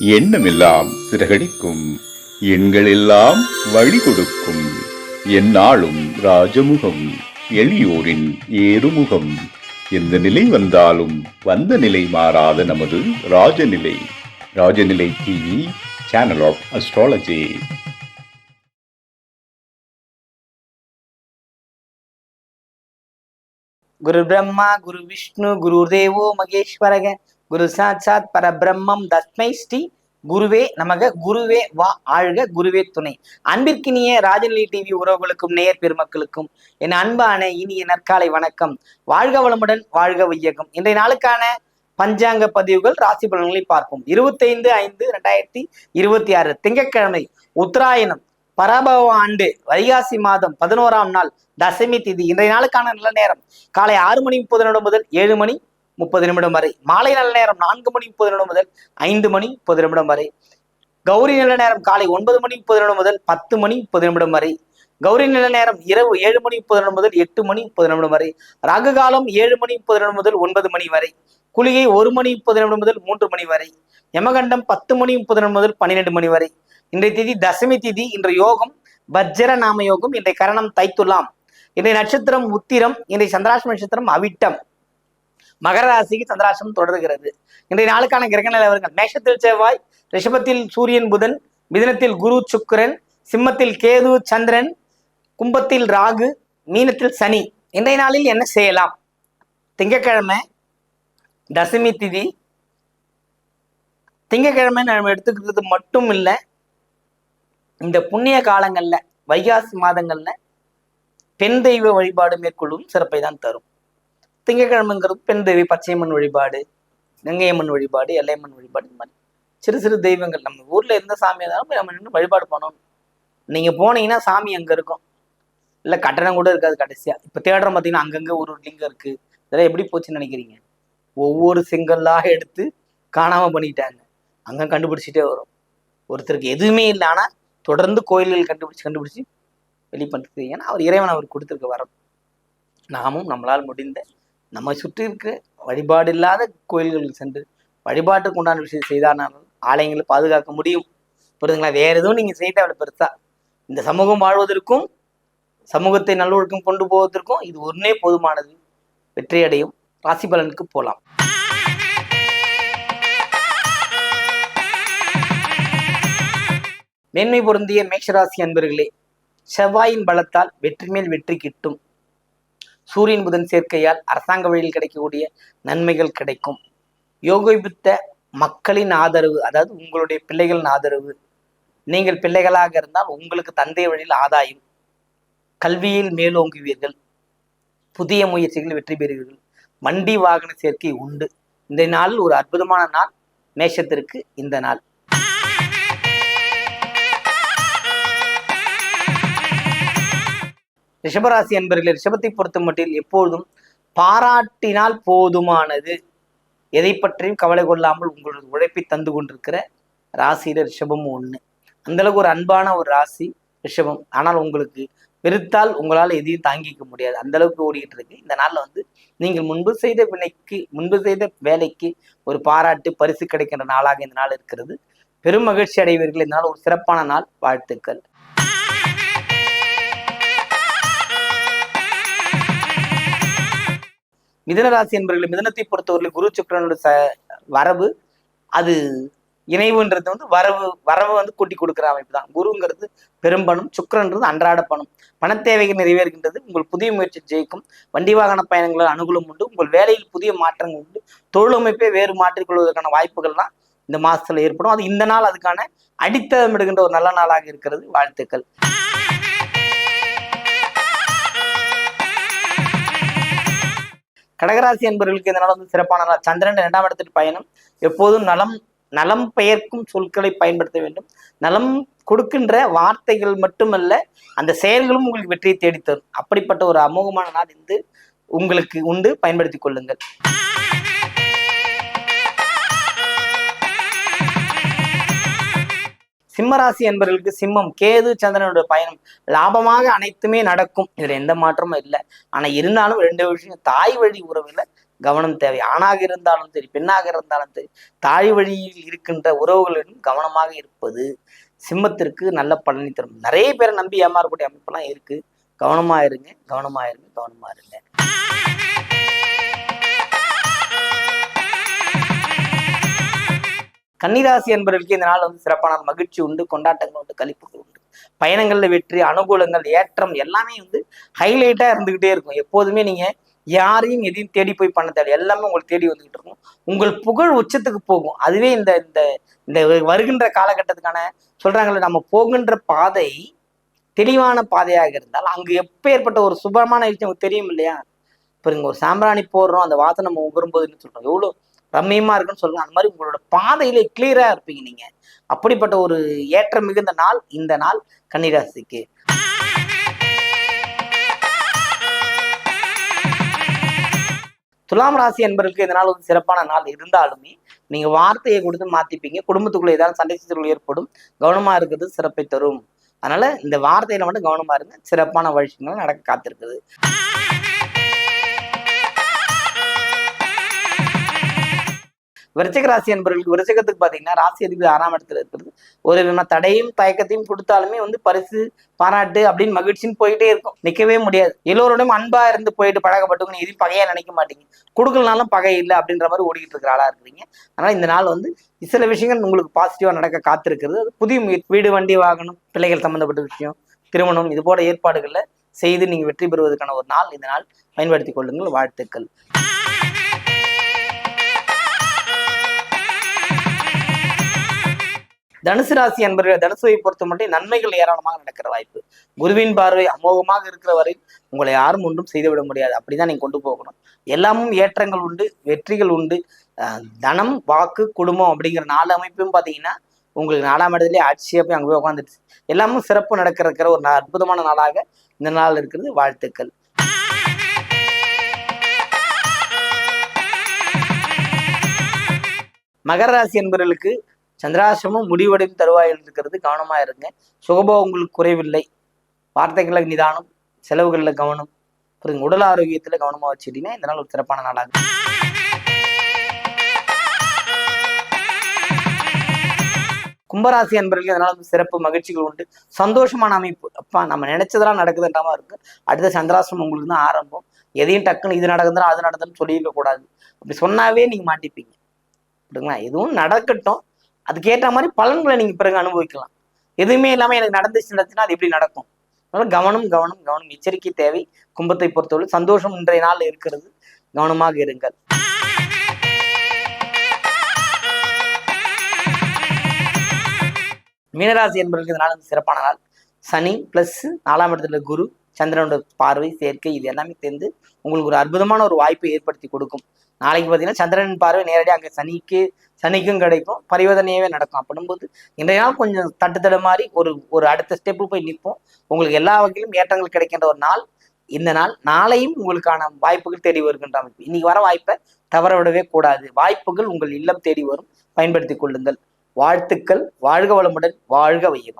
எண்ணமெல்லாம் சிறகடிக்கும், எண்களெல்லாம் வழி கொடுக்கும், எந்நாளும் ராஜமுகம், எளியோரின் ஏறுமுகம். எந்த நிலை வந்தாலும் வந்த நிலை மாறாத நமது Rajanilai. Rajanilai TV, channel of astrology. குரு பிரம்மா குரு விஷ்ணு குரு தேவோ மகேஸ்வரக குரு சாட்சாத் பரபிரம்மம் தஸ்மை ஸ்ரீ குருவே நமக. குருவே வா ஆழ்க, குருவே துணை. அன்பிற்கினிய ராஜநிலை டிவி உறவுகளுக்கும் நேயர் பெருமக்களுக்கும் என் அன்பான இனிய நற்காலை வணக்கம். வாழ்க வளமுடன், வாழ்க வையகம். இன்றைய நாளுக்கான பஞ்சாங்க பதிவுகள், ராசி பலன்களை பார்ப்போம். 25/5/2026 திங்கட்கிழமை, உத்தராயணம், பராபவ ஆண்டு, வைகாசி மாதம் 11ஆம் நாள், தசமி திதி. இன்றைய நாளுக்கான நல்ல நேரம் காலை 6:30 முதல் 7:30 வரை. மாலை நல்ல நேரம் 4:30 முதல் 5:30 வரை. கௌரி நல்ல நேரம் காலை 9:30 முதல் 10:30 வரை. கௌரி நல்ல நேரம் இரவு 7:30 முதல் 8:30 வரை. ராகு காலம் 7:30 முதல் 9 வரை. குளிகை 1:30 முதல் 3 வரை. யமகண்டம் 10:30 முதல் 12 வரை. இன்றைய திதி தசமி திதி. இன்றைய யோகம் வஜ்ர நாம யோகம். இன்றைய கரணம் தைத்துலாம். இன்றைய நட்சத்திரம் உத்திரம். இன்றைய சந்திராஷ்டம நட்சத்திரம் அவிட்டம். மகர ராசிக்கு சந்திராஷ்டமம் தொடர்கிறது. இன்றைய நாளுக்கான கிரக நிலவரங்கள்: மேஷத்தில் செவ்வாய், ரிஷபத்தில் சூரியன் புதன், மிதுனத்தில் குரு சுக்கிரன், சிம்மத்தில் கேது சந்திரன், கும்பத்தில் ராகு, மீனத்தில் சனி. இன்றைய நாளில் என்ன செய்யலாம்? திங்கட்கிழமை தசமி திதி. திங்கட்கிழமை நம்ம எடுத்துக்கிறது மட்டும் இல்லை, இந்த புண்ணிய காலங்கள்ல வைகாசி மாதங்கள்ல பெண் தெய்வ வழிபாடு மேற்கொள்ளும் சிறப்பை தான் தரும். திங்கட்கிழமைங்கிறது பெண் தெய்வ பச்சையம்மன் வழிபாடு, கங்கையம்மன் வழிபாடு, எல்லையம்மன் வழிபாடு, இந்த மாதிரி சிறு சிறு தெய்வங்கள் நம்ம ஊர்ல எந்த சாமி இருந்தாலும் நம்ம நின்று வழிபாடு பண்ணணும். நீங்க போனீங்கன்னா சாமி அங்க இருக்கும், இல்லை கட்டணம் கூட இருக்காது. கடைசியா இப்ப தேடுறோம் பார்த்தீங்கன்னா அங்கங்க ஒரு லிங்கம் இருக்கு. இதெல்லாம் எப்படி போச்சுன்னு நினைக்கிறீங்க? ஒவ்வொரு செங்கல்லாக எடுத்து காணாம பண்ணிட்டாங்க. அங்க கண்டுபிடிச்சிட்டே வரும். ஒருத்தருக்கு எதுவுமே இல்லை, ஆனா தொடர்ந்து கோயில்கள் கண்டுபிடிச்சு வெளிப்படுத்து. ஏன்னா அவர் இறைவன் அவர் கொடுத்துருக்க வரம். நாமும் நம்மளால் முடிந்த நம்ம சுற்றி இருக்க வழிபாடு இல்லாத கோயில்களுக்கு சென்று வழிபாட்டுக்கு உண்டான விஷயம் செய்தானாலும் ஆலயங்களை பாதுகாக்க முடியும். புரியுதுங்களா? வேற எதுவும் நீங்க செய்த அவ்வளவு பெருசா இந்த சமூகம் வாழ்வதற்கும் சமூகத்தை நல்லொழுக்கம் கொண்டு போவதற்கும் இது ஒன்னே போதுமானது. வெற்றியடையும். ராசி பலனுக்கு போலாம். மேன்மை பொருந்திய மேஷராசி அன்பர்களே, செவ்வாயின் பலத்தால் வெற்றி மேல் வெற்றி கிட்டும். சூரியன் புதன் சேர்க்கையால் அரசாங்க வழியில் கிடைக்கக்கூடிய நன்மைகள் கிடைக்கும். யோகிபித்த மக்களின் ஆதரவு, அதாவது உங்களுடைய பிள்ளைகளின் ஆதரவு. நீங்கள் பிள்ளைகளாக இருந்தால் உங்களுக்கு தந்தை வழியில் ஆதாயம். கல்வியில் மேலோங்குவீர்கள். புதிய முயற்சிகளில் வெற்றி பெறுவீர்கள். வண்டி வாகன சேர்க்கை உண்டு. இந்த நாள் ஒரு அற்புதமான நாள் மேஷத்திற்கு. இந்த நாள் ரிஷபராசி என்பர்களே, ரிஷபத்தை பொறுத்த மட்டில் எப்பொழுதும் பாராட்டினால் போதுமானது. எதை பற்றியும் கவலை கொள்ளாமல் உங்களோட உழைப்பை தந்து கொண்டிருக்கிற ராசியில ரிஷபமும் ஒண்ணு. அந்த அளவுக்கு ஒரு அன்பான ஒரு ராசி ரிஷபம். ஆனால் உங்களுக்கு வெறுத்தால் உங்களால் எதையும் தாங்கிக்க முடியாது, அந்த அளவுக்கு ஓடிக்கிட்டு இருக்கு. இந்த நாள்ல நீங்கள் முன்பு செய்த வேலைக்கு ஒரு பாராட்டு பரிசு கிடைக்கின்ற நாளாக இந்த நாள் இருக்கிறது. பெரும் மகிழ்ச்சி அடைவீர்கள். இந்த நாள் ஒரு சிறப்பான நாள். வாழ்த்துக்கள். மிதுனராசி என்பவர்கள், மிதுனத்தை பொறுத்தவரை குரு சுக்கிரனுடைய வரவு, அது இணைவுன்றது வரவு கூட்டி கொடுக்குற அமைப்பு தான். குருங்கிறது பெரும்பணம், சுக்கிரன்றது அன்றாட பணம். பணத்தேவைகள் நிறைவேறுகின்றது. உங்கள் புதிய முயற்சி ஜெயிக்கும். வண்டி வாகன பயணங்கள் அனுகூலம் உண்டு. உங்கள் வேலையில் புதிய மாற்றங்கள் உண்டு. தொழில் அமைப்பை வேறு மாற்றிக்கொள்வதற்கான வாய்ப்புகள்லாம் இந்த மாசத்துல ஏற்படும். அது இந்த நாள் அதுக்கான அடித்தளமிடுகின்ற ஒரு நல்ல நாளாக இருக்கிறது. வாழ்த்துக்கள். கடகராசி என்பவர்களுக்கு இந்த நாள் சிறப்பான நாள். சந்திரன் 2ஆம் இடத்தில் பயணம். எப்போதும் நலம் பெயர்க்கும் சொற்களை பயன்படுத்த வேண்டும். நலம் கொடுக்கின்ற வார்த்தைகள் மட்டுமல்ல, அந்த செயல்களும் உங்களுக்கு வெற்றியை தேடித்தரும். அப்படிப்பட்ட ஒரு அமோகமான நாள் இது உங்களுக்கு உண்டு. பயன்படுத்திக் கொள்ளுங்கள். சிம்மராசி என்பவர்களுக்கு சிம்மம், கேது சந்திரனுடைய பயணம் லாபமாக அனைத்துமே நடக்கும். இதுல எந்த மாற்றமும் இல்லை. ஆனா இருந்தாலும் 2 விஷயம்: தாய் வழி உறவுல கவனம் தேவை. ஆணாக இருந்தாலும் சரி, பெண்ணாக இருந்தாலும் சரி, தாய் வழியில் இருக்கின்ற உறவுகளிடம் கவனமாக இருப்பது சிம்மத்திற்கு நல்ல பலனை தரும். நிறைய பேரை நம்பி ஏமாறக்கூடிய அமைப்பெல்லாம் இருக்கு. கவனமா இருங்க, கவனமா இருங்க, கவனமா இருங்க. கன்னிராசி என்பவர்களுக்கு இந்த நாள் சிறப்பான மகிழ்ச்சி உண்டு, கொண்டாட்டங்கள் உண்டு, கழிப்புகள் உண்டு, பயணங்கள்ல வெற்றி, அனுகூலங்கள், ஏற்றம் எல்லாமே ஹைலைட்டா இருந்துகிட்டே இருக்கும். எப்போதுமே நீங்க யாரையும் எதையும் தேடி போய் பண்ண தேவை, எல்லாமே உங்களுக்கு தேடி வந்துகிட்டு இருக்கும். உங்கள் புகழ் உச்சத்துக்கு போகும். அதுவே இந்த இந்த இந்த வருகின்ற காலகட்டத்துக்கான சொல்றாங்கல்ல, நம்ம போகின்ற பாதை தெளிவான பாதையாக இருந்தால் அங்கு எப்பேற்பட்ட ஒரு சுபமான விஷயம் தெரியும் இல்லையா? இப்போ நீங்க ஒரு சாம்பிராணி போடுறோம், அந்த வாசனை நம்ம உகரும்போதுன்னு சொல்றோம், எவ்வளவு ரம்மியமா இருக்குன்னு சொல்லுங்க. அந்த மாதிரி உங்களோட பாதையில கிளியரா இருப்பீங்க நீங்க. அப்படிப்பட்ட ஒரு ஏற்றம் மிகுந்த நாள் இந்த நாள் கன்னிராசிக்கு. துலாம் ராசி என்பவர்களுக்கு இந்த நாள் சிறப்பான நாள் இருந்தாலுமே நீங்க வார்த்தையை கொடுத்து மாத்திப்பீங்க. குடும்பத்துக்குள்ள ஏதாவது சண்டை சிக்கல்கள் ஏற்படும். கவனமா இருக்கிறது சிறப்பை தரும். அதனால இந்த வார்த்தையில மட்டும் கவனமா இருங்க. சிறப்பான வழிகள் நடக்க காத்திருக்குது. விருச்சிக ராசி என்பவர்களுக்கு, விருச்சிகத்துக்கு பாத்தீங்கன்னா ராசி அதிபதி 6ஆம் இடத்துல இருக்கிறது ஒரு விதமான தடையும் தயக்கத்தையும் கொடுத்தாலுமே பரிசு பாராட்டு அப்படின்னு மகிழ்ச்சின்னு போயிட்டே இருக்கும். நிக்கவே முடியாது. எல்லோரோடையும் அன்பா இருந்து போயிட்டு பழகப்பட்டு எதையும் பகையா நினைக்க மாட்டீங்க. கொடுக்கலனாலும் பகை இல்லை அப்படின்ற மாதிரி ஓடிக்கிட்டு இருக்கிற ஆளா இருக்கிறீங்க. அதனால இந்த நாள் சில விஷயங்கள் உங்களுக்கு பாசிட்டிவா நடக்க காத்திருக்கிறது. புதிய வீடு, வண்டி, வாகனம், பிள்ளைகள் சம்பந்தப்பட்ட விஷயம், திருமணம், இது போல ஏற்பாடுகளை செய்து நீங்க வெற்றி பெறுவதற்கான ஒரு நாள் இந்த நாள். பயன்படுத்திக் கொள்ளுங்கள். வாழ்த்துக்கள். தனுசு ராசி என்பவர்கள், தனுசுவை பொறுத்த மட்டும் நன்மைகள் ஏராளமாக நடக்கிற வாய்ப்பு. குருவின் பார்வை அமோகமாக இருக்கிற வரை உங்களை யாரும் ஒன்றும் செய்துவிட முடியாது. அப்படிதான் நீங்க கொண்டு போகணும். எல்லாமும் ஏற்றங்கள் உண்டு, வெற்றிகள் உண்டு. தனம், வாக்கு, குடும்பம் அப்படிங்கிற 4 அமைப்பும் பாத்தீங்கன்னா உங்களுக்கு 4ஆம் இடத்துலயே ஆட்சியா போய் அங்கே போய் உட்காந்துருச்சு. எல்லாமும் சிறப்பு நடக்கிற ஒரு அற்புதமான நாளாக இந்த நாள் இருக்கிறது. வாழ்த்துக்கள். மகர ராசி என்பவர்களுக்கு சந்திராசிரமம் முடிவடையும் தருவாயில் இருக்கிறது. கவனமா இருங்க. சுகபோகங்களுக்கு குறைவில்லை. வார்த்தைகளை நிதானம், செலவுகள்ல கவனம், உடல் ஆரோக்கியத்துல கவனமா வச்சுட்டீங்கன்னா இந்த நாள் ஒரு சிறப்பான நாளாக. கும்பராசி என்பவர்களுக்கு இதனால சிறப்பு மகிழ்ச்சிகள் உண்டு. சந்தோஷமான அமைப்பு. அப்பா நம்ம நினைச்சதெல்லாம் நடக்குதுன்றமா இருக்கு. அடுத்த சந்திராசிரமம் உங்களுக்கு தான் ஆரம்பம். எதையும் டக்குன்னு இது நடக்குதுன்னா அது நடக்குதுன்னு சொல்லியிருக்க கூடாது. அப்படி சொன்னாவே நீங்க மாட்டிப்பீங்க. அப்படிங்களா? எதுவும் நடக்கட்டும், அதுக்கேற்ற மாதிரி பலன்களை நீங்க பிறகு அனுபவிக்கலாம். எதுவுமே இல்லாம எனக்கு நடந்துச்சுன்னா அது எப்படி நடக்கும்? அதனால கவனம், கவனம், கவனம், எச்சரிக்கை தேவை. கும்பத்தை பொறுத்தவரை சந்தோஷம் இன்றைய நாள் இருக்கிறது. கவனமாக இருங்கள். மீனராசி என்பவர்களுக்கு இந்த நாள் சிறப்பான நாள். சனி பிளஸ் 4ஆம் இடத்துல குரு, சந்திரனோட பார்வை, சேர்க்கை, இது எல்லாமே சேர்ந்து உங்களுக்கு ஒரு அற்புதமான ஒரு வாய்ப்பை ஏற்படுத்தி கொடுக்கும். நாளைக்கு பார்த்தீங்கன்னா சந்திரன் பார்வை நேரடியாக அங்கே சனிக்கும் கிடைக்கும். பரிவர்த்தனையாவே நடக்கும். அப்படின்போது இன்றைய நாள் கொஞ்சம் தட்டுத்தட மாதிரி ஒரு அடுத்த ஸ்டெப்பு போய் நிற்போம். உங்களுக்கு எல்லா வகையிலும் ஏற்றங்கள் கிடைக்கின்ற ஒரு நாள் இந்த நாள். நாளையும் உங்களுக்கான வாய்ப்புகள் தேடி வருகின்ற அமைப்பு. இன்னைக்கு வர வாய்ப்பை தவற விடவே கூடாது. வாய்ப்புகள் உங்கள் இல்லம் தேடி வரும். பயன்படுத்திக் கொள்ளுங்கள். வாழ்த்துக்கள். வாழ்க வளமுடன், வாழ்க வையகம்.